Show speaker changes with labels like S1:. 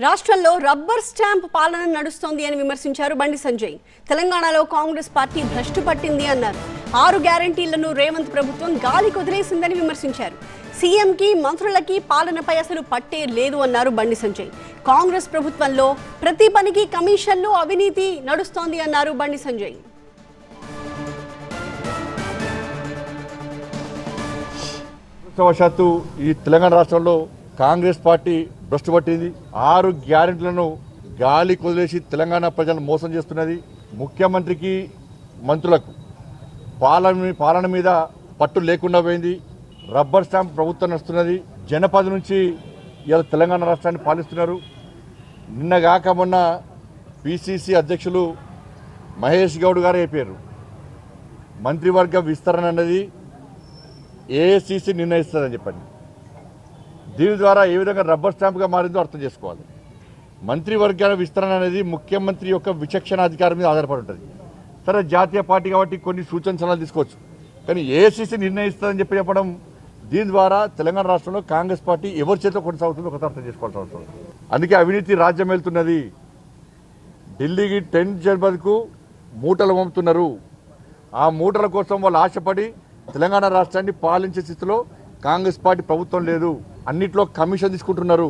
S1: రాష్ట్రంలో rubber stamp పాలన నడుస్తోంది అని విమర్శించారు బండి సంజయ్. తెలంగాణలో కాంగ్రెస్ పార్టీ భ్రష్టు పట్టింది అన్నారు. 6 గ్యారెంటీలను రేవంత్ ప్రభుత్వం గాలి కొదిలేసిందని విమర్శించారు. సీఎంకి మంత్రులకి పాలనపై అసలు పట్టే లేదు అన్నారు బండి సంజయ్. కాంగ్రెస్ ప్రభుత్వంలో ప్రతి పనికి కమిషన్లు, అవినీతి నడుస్తోంది అన్నారు బండి సంజయ్.
S2: వశాత్తు ఈ తెలంగాణ రాష్ట్రంలో కాంగ్రెస్ పార్టీ భ్రష్టు పట్టింది. 6 గ్యారెంటీలను గాలి కొదిలేసి తెలంగాణ ప్రజలను మోసం చేస్తున్నది. ముఖ్యమంత్రికి, మంత్రులకు పాలన మీద పట్టు లేకుండా పోయింది. రబ్బర్ స్టాంప్ ప్రభుత్వం నడుస్తున్నది. జనపద నుంచి ఇలా తెలంగాణ రాష్ట్రాన్ని పాలిస్తున్నారు. నిన్నగాక మొన్న పిసిసి అధ్యక్షులు మహేష్ గౌడ్ గారు అయిపోయారు. మంత్రివర్గ విస్తరణ అన్నది ఏఐసిసి నిర్ణయిస్తుందని చెప్పండి. దీని ద్వారా ఏ విధంగా రబ్బర్ స్టాంప్గా మారిందో అర్థం చేసుకోవాలి. మంత్రివర్గాల విస్తరణ అనేది ముఖ్యమంత్రి యొక్క విచక్షణాధికారం మీద ఆధారపడి ఉంటుంది. సరే, జాతీయ పార్టీ కాబట్టి కొన్ని సూచన సలహాలు తీసుకోవచ్చు, కానీ ఏఐసిసి నిర్ణయిస్తుందని చెప్పడం, దీని ద్వారా తెలంగాణ రాష్ట్రంలో కాంగ్రెస్ పార్టీ ఎవరి చేతిలో కొనసాగుతుందో ఒకటి అర్థం చేసుకోవాల్సిన అవసరం. అందుకే అవినీతి రాజ్యం వెళ్తున్నది. ఢిల్లీకి 10 జనవరికి మూటలు పంపుతున్నారు. ఆ మూటల కోసం వాళ్ళు ఆశపడి తెలంగాణ రాష్ట్రాన్ని పాలించే స్థితిలో కాంగ్రెస్ పార్టీ ప్రభుత్వం లేదు. అన్నిట్లో కమిషన్ తీసుకుంటున్నారు.